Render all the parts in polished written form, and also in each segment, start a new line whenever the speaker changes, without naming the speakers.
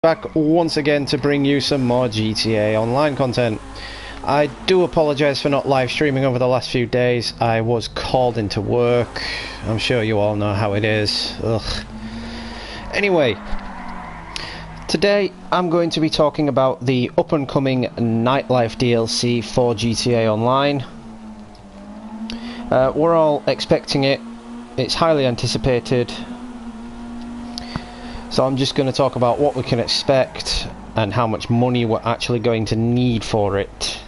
Back once again to bring you some more GTA Online content. I do apologise for not live streaming over the last few days. I was called into work. I'm sure you all know how it is. Ugh. Anyway, today I'm going to be talking about the up and coming Nightlife DLC for GTA Online. We're all expecting it. It's highly anticipated. So I'm just going to talk about what we can expect and how much money we're actually going to need for it.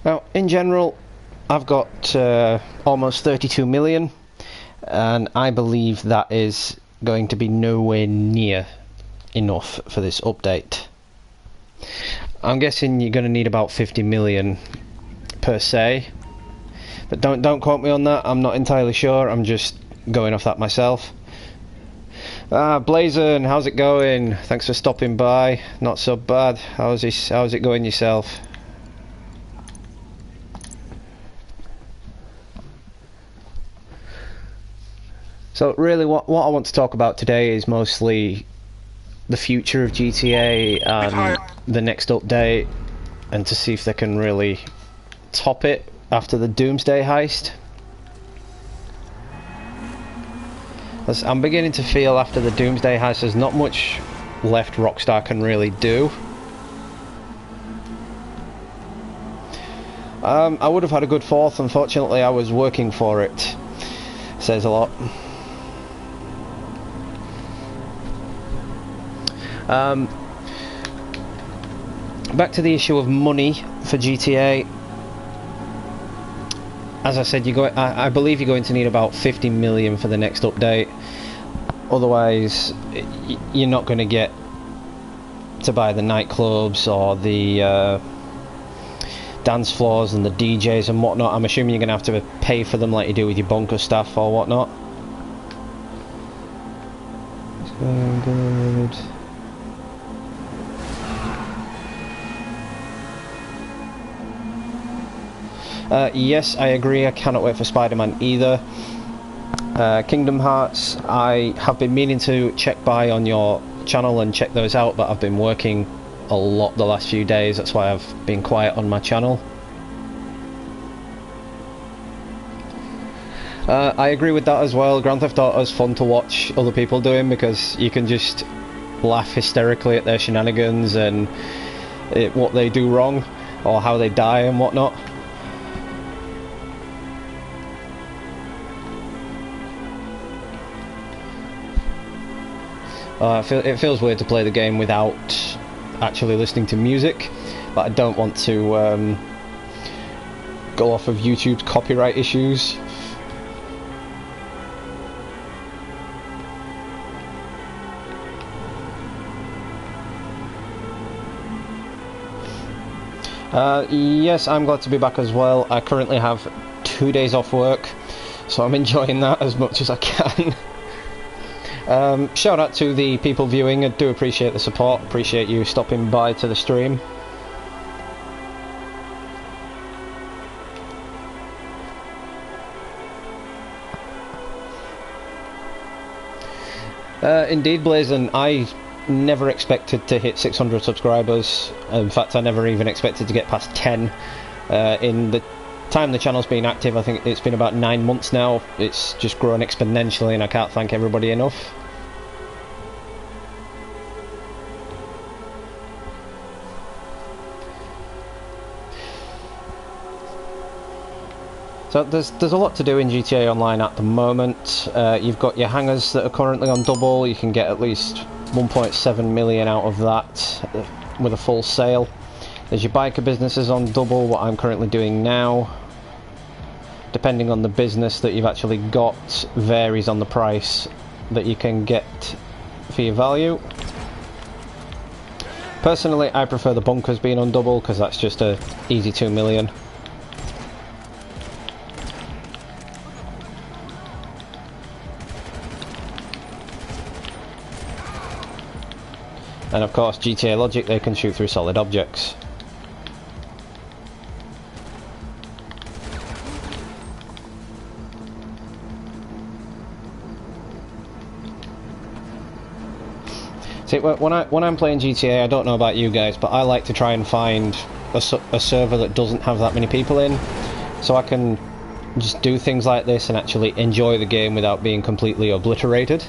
Now, in general, I've got almost 32 million, and I believe that is going to be nowhere near enough for this update. I'm guessing you're going to need about 50 million per se, but don't quote me on that. I'm not entirely sure. I'm just going off that myself. Blazon, how's it going? Thanks for stopping by. Not so bad. How's it going yourself? So really what I want to talk about today is mostly the future of GTA and the next update, and to see if they can really top it after the Doomsday heist. I'm beginning to feel after the Doomsday heist there's not much left Rockstar can really do. I would have had a good fourth, unfortunately I was working for it. Says a lot. Back to the issue of money for GTA. As I said, I believe you're going to need about 50 million for the next update. Otherwise, you're not going to get to buy the nightclubs or the dance floors and the DJs and whatnot. I'm assuming you're going to have to pay for them like you do with your bunker staff or whatnot. It's going good. Yes, I agree. I cannot wait for Spider-Man either. Kingdom Hearts, I have been meaning to check by on your channel and check those out, but I've been working a lot the last few days. That's why I've been quiet on my channel. I agree with that as well. Grand Theft Auto is fun to watch other people doing because you can just laugh hysterically at their shenanigans and what they do wrong or how they die and whatnot. It feels weird to play the game without actually listening to music, but I don't want to go off of YouTube's copyright issues. Yes, I'm glad to be back as well. I currently have 2 days off work, so I'm enjoying that as much as I can. Shout out to the people viewing. I do appreciate the support, appreciate you stopping by to the stream. Indeed, Blazon, I never expected to hit 600 subscribers. In fact, I never even expected to get past 10. In the time the channel's been active, I think it's been about 9 months now. It's just grown exponentially and I can't thank everybody enough. So there's a lot to do in GTA Online at the moment. You've got your hangars that are currently on double. You can get at least 1.7 million out of that with a full sale. There's your biker businesses on double, what I'm currently doing now. Depending on the business that you've actually got, varies on the price that you can get for your value. Personally, I prefer the bunkers being on double because that's just a easy 2 million. And of course, GTA Logic, they can shoot through solid objects. See, when I'm playing GTA, I don't know about you guys, but I like to try and find a server that doesn't have that many people in, so I can just do things like this and actually enjoy the game without being completely obliterated.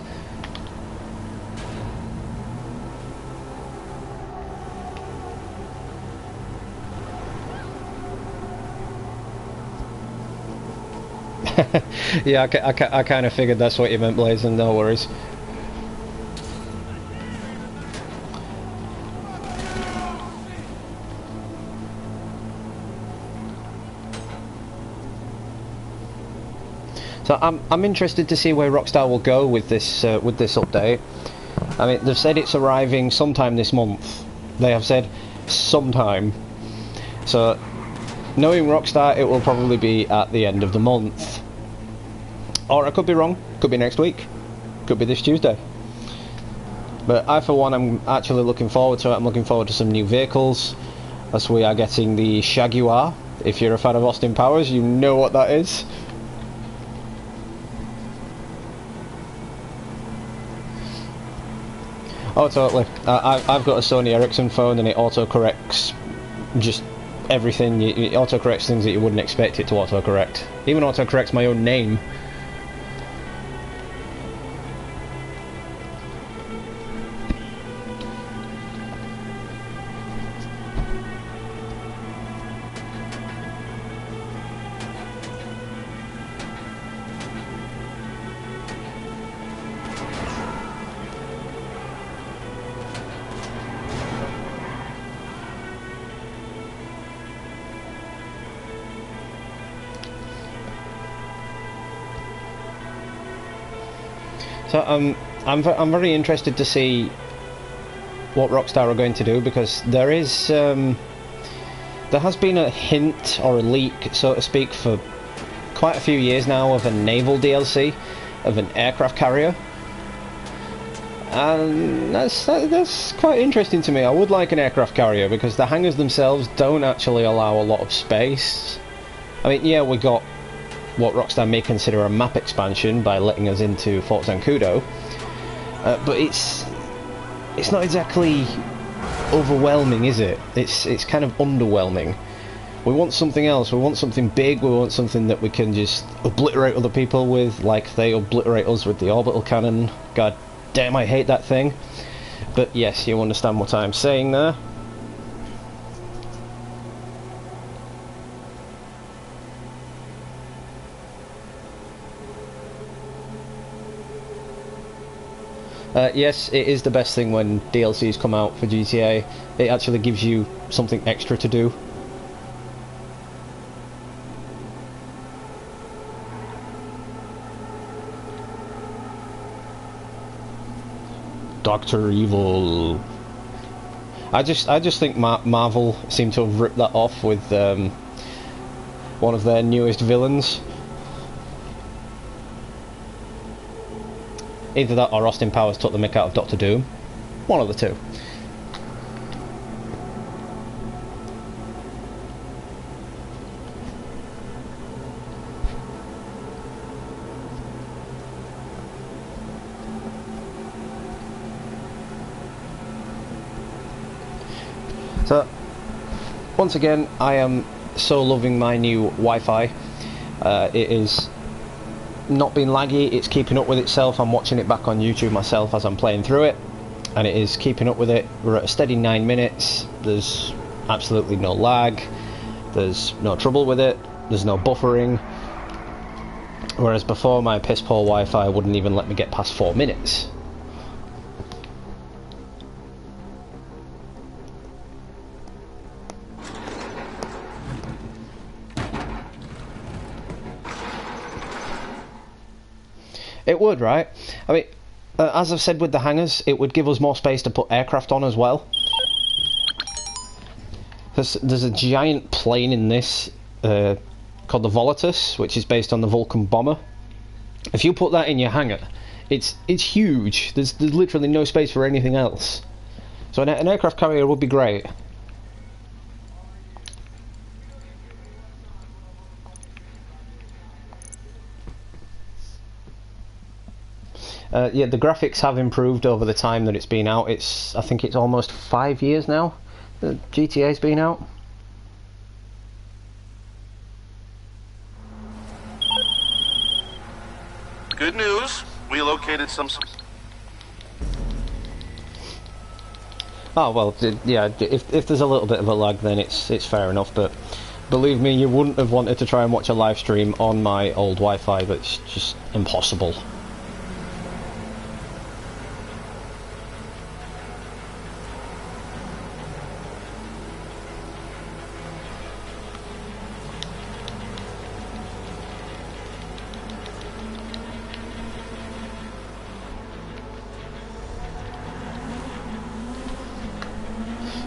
Yeah, I kind of figured that's what you meant, Blazing, no worries. So I'm interested to see where Rockstar will go with this update. I mean, they've said it's arriving sometime this month. They have said sometime. So, knowing Rockstar, it will probably be at the end of the month. Or I could be wrong. Could be next week. Could be this Tuesday. But I, for one, am actually looking forward to it. I'm looking forward to some new vehicles. As we are getting the Jaguar. If you're a fan of Austin Powers, you know what that is. Oh, totally. I've got a Sony Ericsson phone and it autocorrects just everything. It autocorrects things that you wouldn't expect it to autocorrect. Even autocorrects my own name. So I'm very interested to see what Rockstar are going to do, because there has been a hint or a leak, so to speak, for quite a few years now of a naval DLC of an aircraft carrier, and that's quite interesting to me. I would like an aircraft carrier because the hangars themselves don't actually allow a lot of space. I mean, yeah, we got what Rockstar may consider a map expansion by letting us into Fort Zancudo, but it's not exactly overwhelming, is it? It's kind of underwhelming. We want something else. We want something big. We want something that we can just obliterate other people with, like they obliterate us with the orbital cannon. God damn, I hate that thing. But yes, you understand what I'm saying there. Yes, it is the best thing when DLCs come out for GTA. It actually gives you something extra to do. Dr. Evil. I just think Marvel seem to have ripped that off with one of their newest villains. Either that or Austin Powers took the mick out of Doctor Doom. One of the two. So, once again, I am so loving my new Wi-Fi. It is not been laggy, it's keeping up with itself. I'm watching it back on YouTube myself as I'm playing through it, and it is keeping up with it. We're at a steady 9 minutes. There's absolutely no lag, there's no trouble with it, there's no buffering, whereas before my piss poor Wi-Fi wouldn't even let me get past 4 minutes. It would, right? I mean, as I've said with the hangars, it would give us more space to put aircraft on as well. There's a giant plane in this called the Volatus, which is based on the Vulcan bomber. If you put that in your hangar, it's huge. There's literally no space for anything else. So an aircraft carrier would be great. Yeah, the graphics have improved over the time that it's been out. I think it's almost 5 years now that GTA's been out.
Good news, we located some...
Oh well, yeah. If there's a little bit of a lag, then it's fair enough. But believe me, you wouldn't have wanted to try and watch a live stream on my old Wi-Fi. But it's just impossible.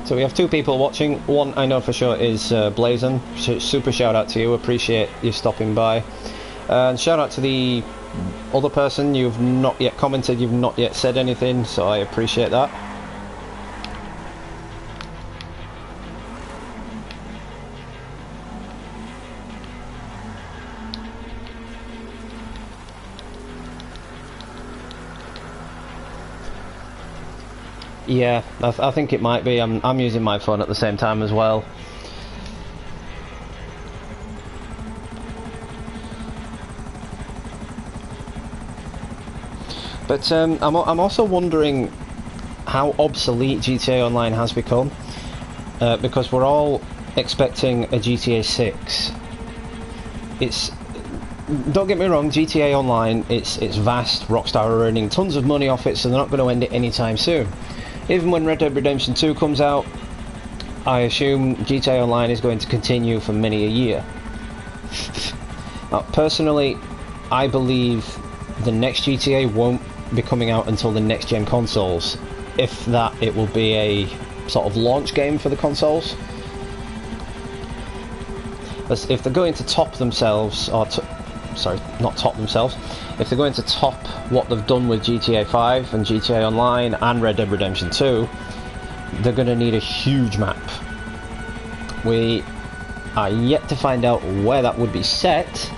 So we have 2 people watching. One I know for sure is Blazon. Super shout out to you. Appreciate you stopping by. And shout out to the other person. You've not yet commented. You've not yet said anything. So I appreciate that. Yeah, I think it might be. I'm using my phone at the same time as well. But I'm also wondering how obsolete GTA Online has become, because we're all expecting a GTA 6. Don't get me wrong, GTA Online, it's vast. Rockstar are earning tons of money off it, so they're not going to end it anytime soon. Even when Red Dead Redemption 2 comes out, I assume GTA Online is going to continue for many a year. Now, personally, I believe the next GTA won't be coming out until the next gen consoles. If that, it will be a sort of launch game for the consoles. As if they're going to top themselves, or sorry, not top themselves, if they're going to top what they've done with GTA 5 and GTA Online and Red Dead Redemption 2, they're going to need a huge map. We are yet to find out where that would be set,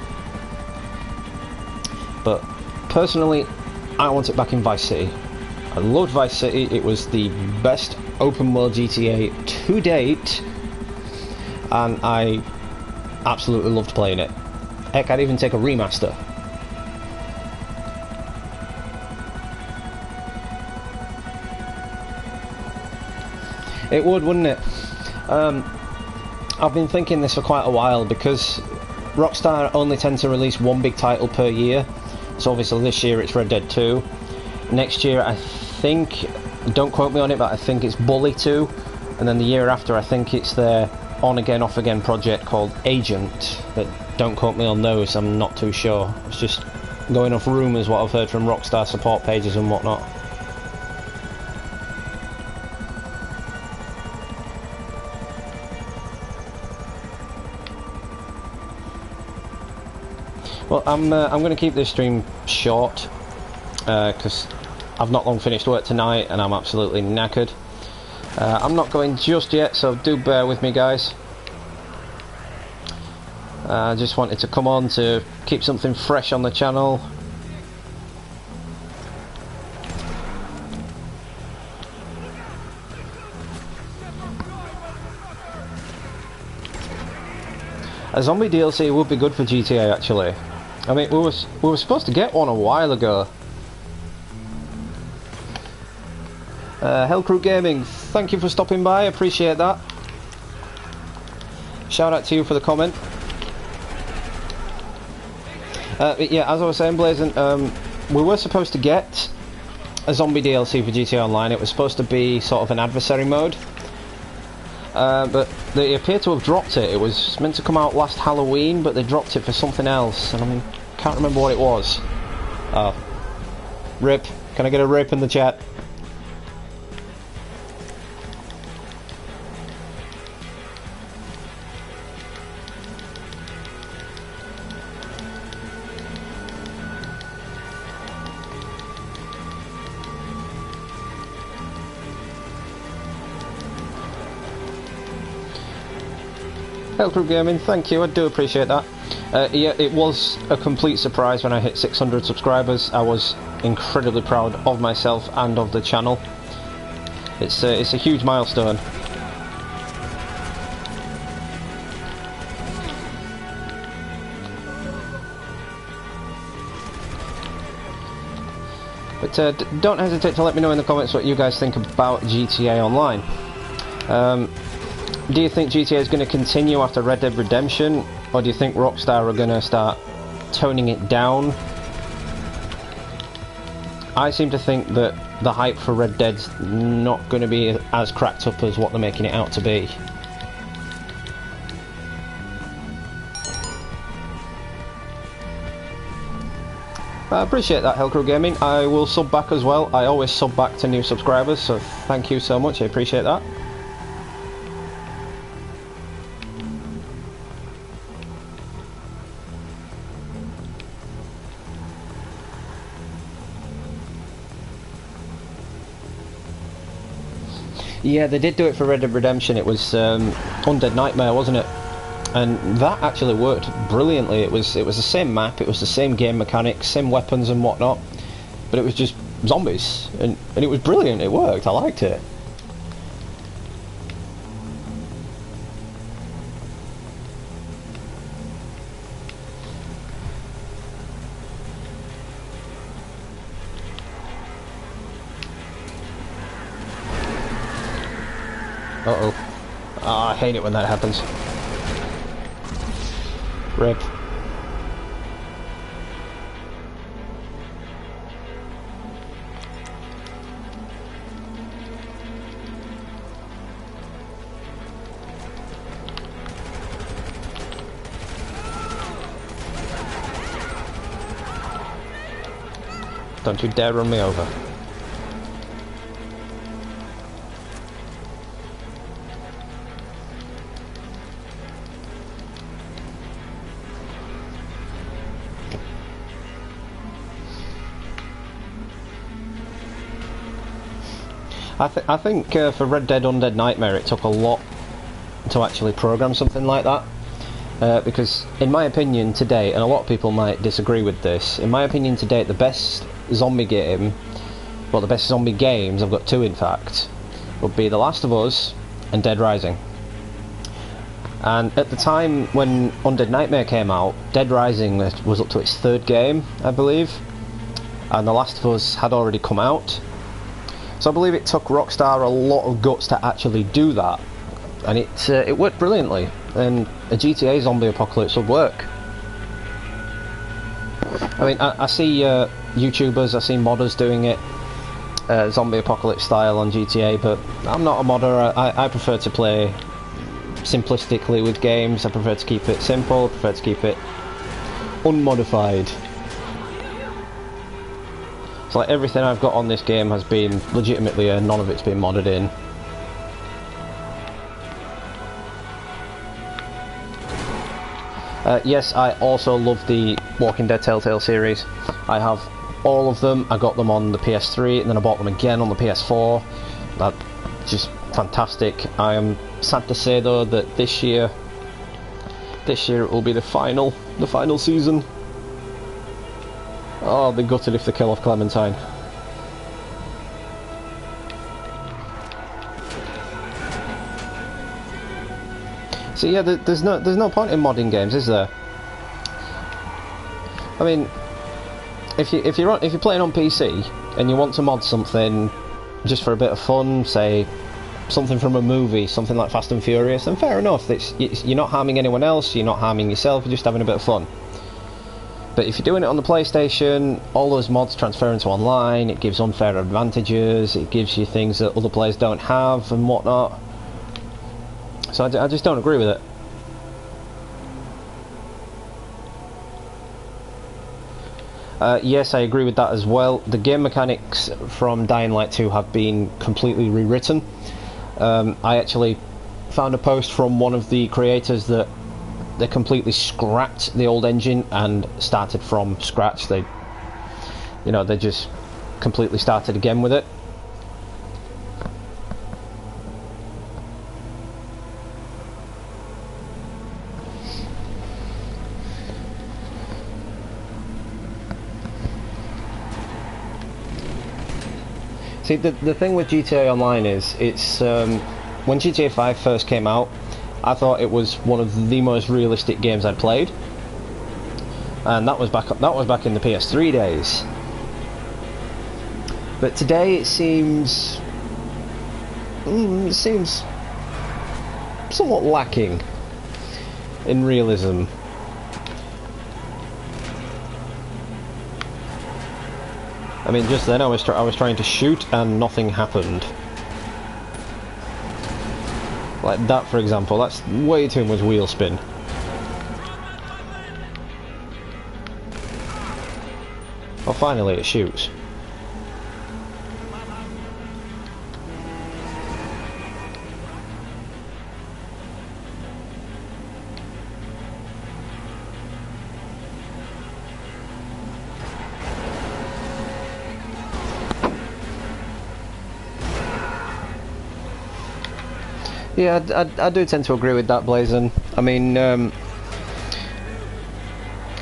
but personally I want it back in Vice City. I loved Vice City. It was the best open world GTA to date, and I absolutely loved playing it. Heck, I'd even take a remaster. It would, wouldn't it? I've been thinking this for quite a while, because Rockstar only tend to release one big title per year. So obviously this year it's Red Dead 2. Next year I think, don't quote me on it, but I think it's Bully 2. And then the year after I think it's their on again off again project called Agent. But don't quote me on those, I'm not too sure. It's just going off rumours what I've heard from Rockstar support pages and whatnot. Well, I'm going to keep this stream short, because I've not long finished work tonight and I'm absolutely knackered. I'm not going just yet, so do bear with me, guys. I just wanted to come on to keep something fresh on the channel. A zombie DLC would be good for GTA, actually. I mean, we were supposed to get one a while ago. Hellcrew Gaming, thank you for stopping by, appreciate that. Shout out to you for the comment. Yeah, as I was saying, Blazon, we were supposed to get a zombie DLC for GTA Online. It was supposed to be sort of an adversary mode. But they appear to have dropped it. It was meant to come out last Halloween, but they dropped it for something else, and I mean, can't remember what it was. Oh. Rip. Can I get a rip in the chat? Hellcrew Gaming, thank you, I do appreciate that. Yeah, it was a complete surprise when I hit 600 subscribers. I was incredibly proud of myself and of the channel. It's a huge milestone. But don't hesitate to let me know in the comments what you guys think about GTA Online. Do you think GTA is going to continue after Red Dead Redemption, or do you think Rockstar are going to start toning it down? I seem to think that the hype for Red Dead's not going to be as cracked up as what they're making it out to be. I appreciate that, Hellcrew Gaming. I will sub back as well. I always sub back to new subscribers, so thank you so much. I appreciate that. Yeah, they did do it for Red Dead Redemption. It was Undead Nightmare, wasn't it? And that actually worked brilliantly. It was the same map, it was the same game mechanics, same weapons and whatnot, but it was just zombies, and it was brilliant. It worked. I liked it. Uh-oh. Oh, I hate it when that happens. Rip. Don't you dare run me over. I think for Red Dead Undead Nightmare it took a lot to actually program something like that, because in my opinion to date, and a lot of people might disagree with this, in my opinion to date the best zombie game, well the best zombie games, I've got two in fact, would be The Last of Us and Dead Rising. And at the time when Undead Nightmare came out, Dead Rising was up to its third game, I believe, and The Last of Us had already come out. So I believe it took Rockstar a lot of guts to actually do that, and it worked brilliantly, and a GTA zombie apocalypse would work. I mean, I see YouTubers, I see modders doing it, zombie apocalypse style on GTA, but I'm not a modder. I prefer to play simplistically with games. I prefer to keep it simple, I prefer to keep it unmodified. It's like everything I've got on this game has been legitimately none of it's been modded in. Yes, I also love the Walking Dead Telltale series. I have all of them. I got them on the PS3 and then I bought them again on the PS4. That's just fantastic. I am sad to say though that this year it will be the final season. Oh, I'll be gutted if they kill off Clementine. So yeah, there's no point in modding games, is there? I mean, if you're playing on PC and you want to mod something just for a bit of fun, say something from a movie, something like Fast and Furious, then fair enough. You're not harming anyone else, you're not harming yourself, you're just having a bit of fun. But if you're doing it on the PlayStation, all those mods transfer into online, it gives unfair advantages, it gives you things that other players don't have and whatnot. So I just don't agree with it. Yes, I agree with that as well. The game mechanics from Dying Light 2 have been completely rewritten. I actually found a post from one of the creators that they completely scrapped the old engine and started from scratch. They just completely started again with it. See, the thing with GTA Online is, it's when GTA 5 first came out, I thought it was one of the most realistic games I'd played, and that was back in the PS3 days. But today it seems somewhat lacking in realism. I mean, just then I was trying to shoot and nothing happened. Like that, for example, that's way too much wheel spin. Oh, finally it shoots. Yeah, I do tend to agree with that, Blazon. I mean, I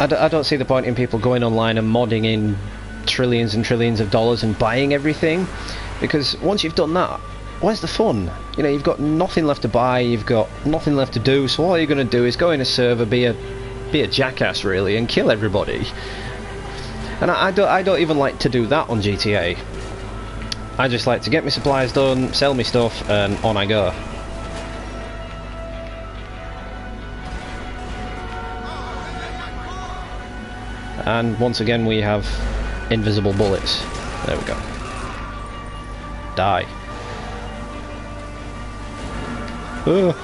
don't see the point in people going online and modding in trillions and trillions of dollars and buying everything, because once you've done that, where's the fun? You know, you've got nothing left to buy, you've got nothing left to do, so all you're going to do is go in a server, be a jackass really, and kill everybody. And I don't even like to do that on GTA. I just like to get my supplies done, sell me stuff, and on I go. And once again we have invisible bullets. There we go. Die. Ugh.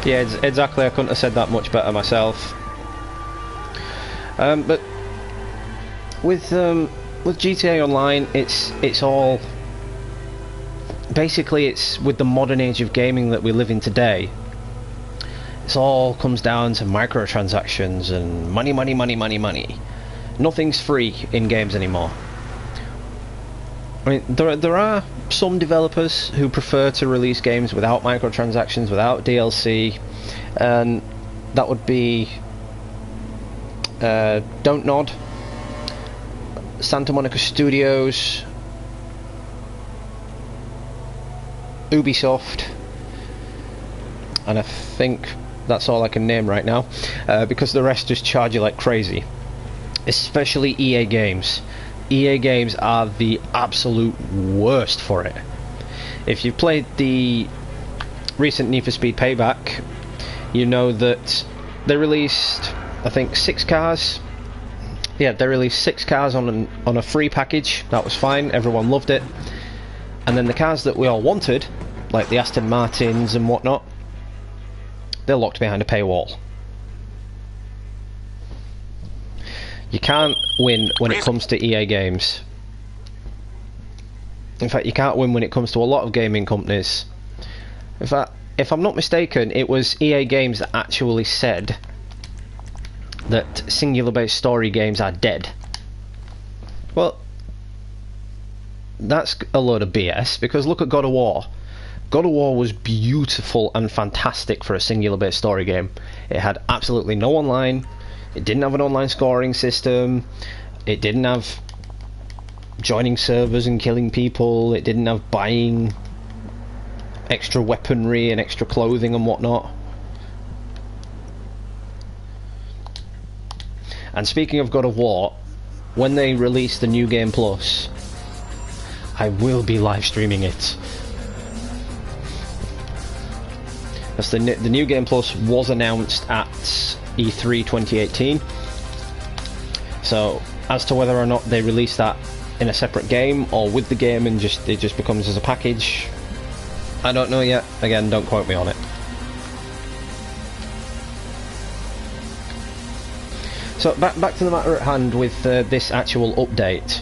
Yeah, exactly. I couldn't have said that much better myself. But with GTA Online, it's all basically, it's with the modern age of gaming that we live in today. It all comes down to microtransactions and money, money, money, money, money. Nothing's free in games anymore. I mean, there are some developers who prefer to release games without microtransactions, without DLC, and that would be Don't Nod, Santa Monica Studios, Ubisoft, and I think that's all I can name right now, because the rest just charge you like crazy, especially EA Games. EA Games are the absolute worst for it. If you've played the recent Need for Speed Payback, you know that they released, I think, 6 cars. Yeah, they released 6 cars on a free package. That was fine, everyone loved it. And then the cars that we all wanted, like the Aston Martins and whatnot, they're locked behind a paywall. You can't win when it comes to EA Games. In fact, you can't win when it comes to a lot of gaming companies. In fact, if I'm not mistaken, it was EA Games that actually said that singular-based story games are dead. Well, that's a load of BS, because look at God of War. God of War was beautiful and fantastic for a singular-based story game. It had absolutely no online. It didn't have an online scoring system. It didn't have joining servers and killing people. It didn't have buying extra weaponry and extra clothing and whatnot. And speaking of God of War, when they release the New Game Plus, I will be live streaming it. That's the New Game Plus was announced at E3 2018. So as to whether or not they release that in a separate game or with the game and it just becomes as a package, I don't know yet. Again, don't quote me on it. So back to the matter at hand with this actual update.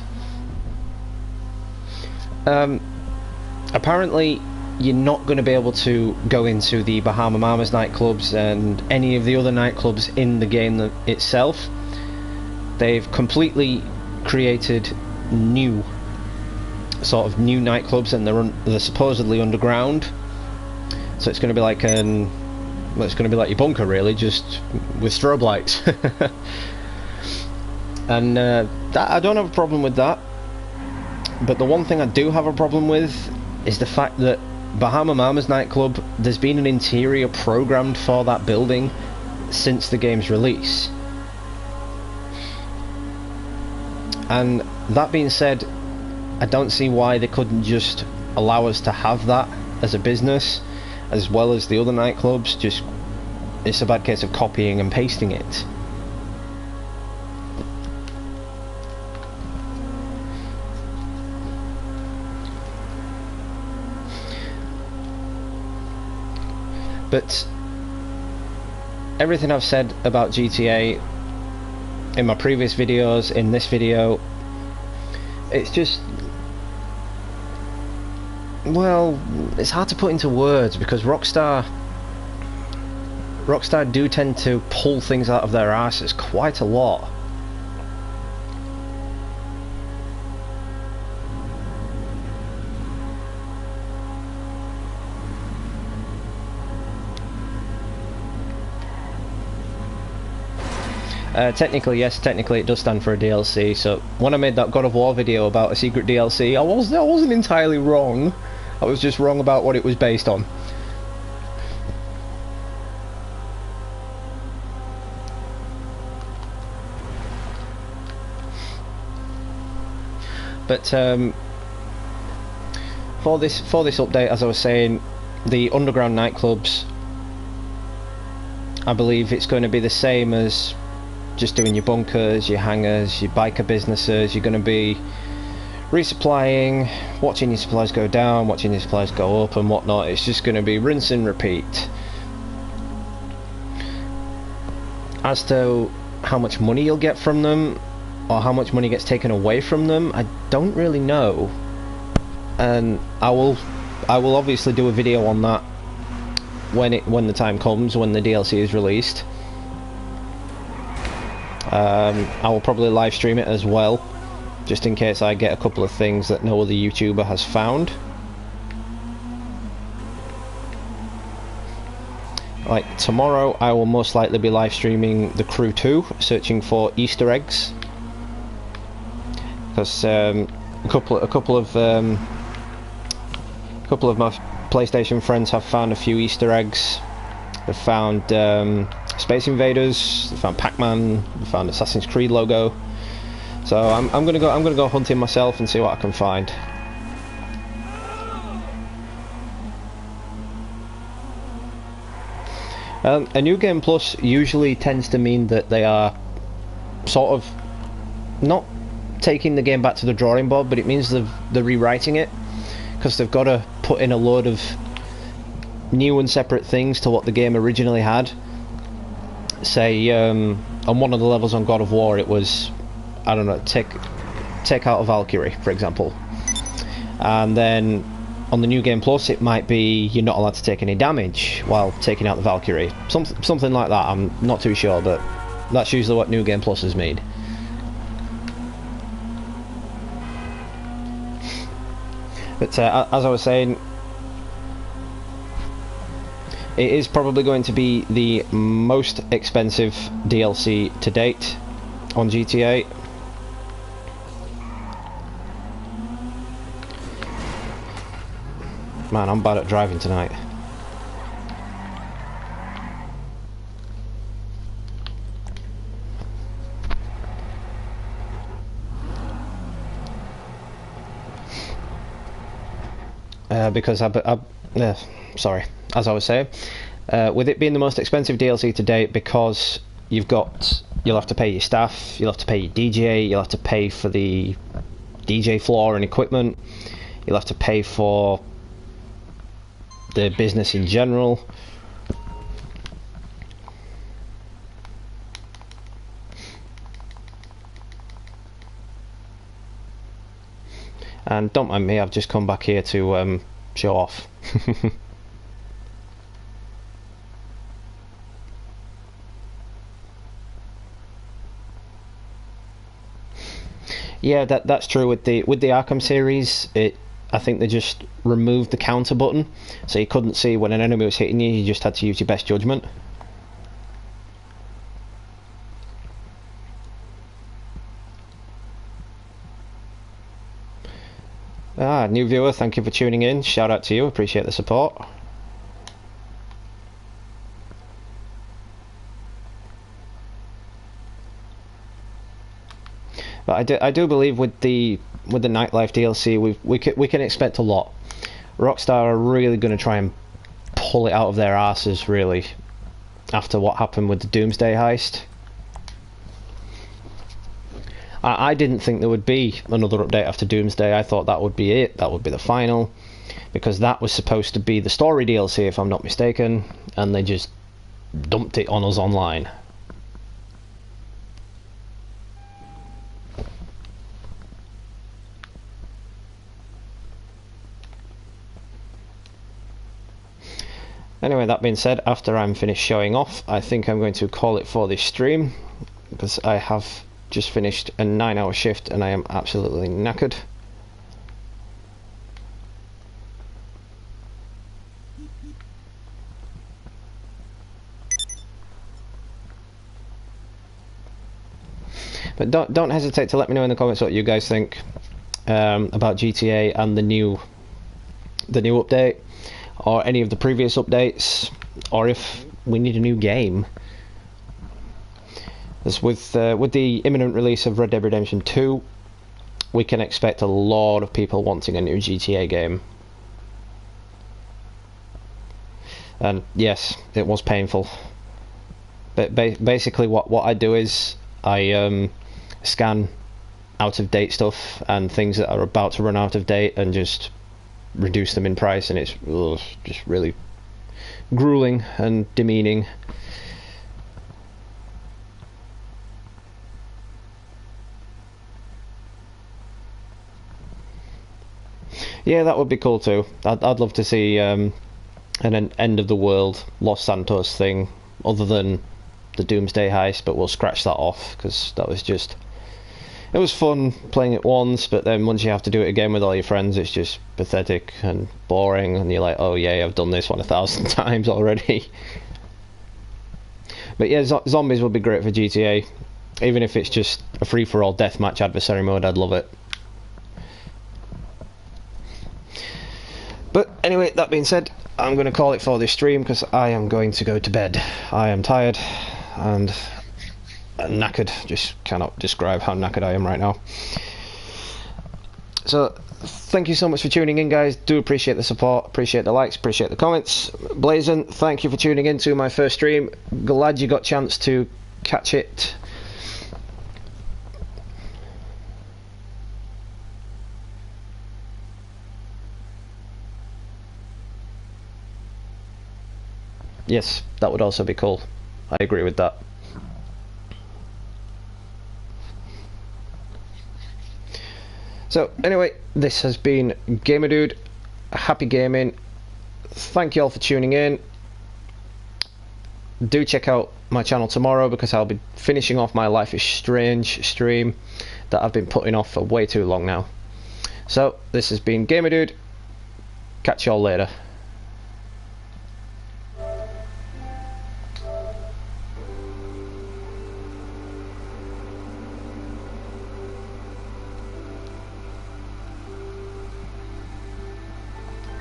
Apparently you're not going to be able to go into the Bahama Mamas nightclubs and any of the other nightclubs in the game itself. They've completely created new nightclubs, and they're supposedly underground. So it's going to be like it's going to be like your bunker, really, just with strobe lights. And I don't have a problem with that. But the one thing I do have a problem with is the fact that Bahama Mamas nightclub, there's been an interior programmed for that building since the game's release. And that being said, I don't see why they couldn't just allow us to have that as a business, as well as the other nightclubs. Just, it's a bad case of copying and pasting it. But everything I've said about GTA in my previous videos, in this video, it's just, well, it's hard to put into words, because Rockstar do tend to pull things out of their asses quite a lot. Technically, yes, technically it does stand for a DLC. So when I made that God of War video about a secret DLC, I wasn't entirely wrong. I was just wrong about what it was based on. But for this update, as I was saying, the underground nightclubs, I believe it's going to be the same as just doing your bunkers, your hangars, your biker businesses. You're going to be resupplying, watching your supplies go down, watching your supplies go up and whatnot. It's just going to be rinse and repeat. As to how much money you'll get from them, or how much money gets taken away from them, I don't really know. And I will obviously do a video on that when the time comes, when the DLC is released. I will probably live stream it as well, just in case I get a couple of things that no other YouTuber has found. Like tomorrow, I will most likely be live streaming The Crew 2, searching for Easter eggs, because a couple of my PlayStation friends have found a few Easter eggs. They've found Space Invaders, they found Pac-Man, they found Assassin's Creed logo. So I'm gonna go hunting myself and see what I can find. A new game plus usually tends to mean that they are sort of not taking the game back to the drawing board, but it means they're rewriting it, because they've got to put in a load of new and separate things to what the game originally had. Say on one of the levels on God of War, it was, I don't know, take out a Valkyrie, for example, and then on the new game plus it might be you're not allowed to take any damage while taking out the Valkyrie, something like that. I'm not too sure, but that's usually what new game plus has made. But as I was saying, it is probably going to be the most expensive DLC to date on GTA. Man, I'm bad at driving tonight. Because sorry, as I was saying, with it being the most expensive DLC to date, because you'll have to pay your staff, you'll have to pay your DJ, you'll have to pay for the DJ floor and equipment, you'll have to pay for the business in general. And don't mind me, I've just come back here to show off. Yeah, that's true with the Arkham series. I think they just removed the counter button, so you couldn't see when an enemy was hitting you. You just had to use your best judgment. New viewer, thank you for tuning in. Shout out to you, appreciate the support. But I do believe with the nightlife DLC, we can expect a lot. Rockstar are really going to try and pull it out of their asses, really, after what happened with the Doomsday heist. I didn't think there would be another update after Doomsday. I thought that would be it, that would be the final, because that was supposed to be the story DLC, if I'm not mistaken, and they just dumped it on us online. Anyway, that being said, after I'm finished showing off, I think I'm going to call it for this stream, because I have just finished a 9-hour shift and I am absolutely knackered. But don't hesitate to let me know in the comments what you guys think about GTA and the new update, or any of the previous updates, or if we need a new game. As with the imminent release of Red Dead Redemption 2, we can expect a lot of people wanting a new GTA game. And yes, it was painful. But basically what I do is I scan out of date stuff and things that are about to run out of date and just reduce them in price, and it's just really grueling and demeaning. Yeah, that would be cool too. I'd love to see an end of the world Los Santos thing, other than the Doomsday heist, but we'll scratch that off, because that was just, it was fun playing it once, but then once you have to do it again with all your friends, it's just pathetic and boring, and you're like, oh yeah, I've done this one 1,000 times already. But yeah, zombies would be great for GTA. Even if it's just a free-for-all deathmatch adversary mode, I'd love it. But anyway, that being said, I'm going to call it for this stream, because I am going to go to bed. I am tired and knackered. Just cannot describe how knackered I am right now. So thank you so much for tuning in, guys. Do appreciate the support, appreciate the likes, appreciate the comments. Blazon, thank you for tuning in to my first stream. Glad you got a chance to catch it. Yes, that would also be cool. I agree with that. So anyway, this has been Gamer Dude. Happy gaming. Thank you all for tuning in. Do check out my channel tomorrow, because I'll be finishing off my Life is Strange stream that I've been putting off for way too long now. So this has been Gamer Dude. Catch you all later.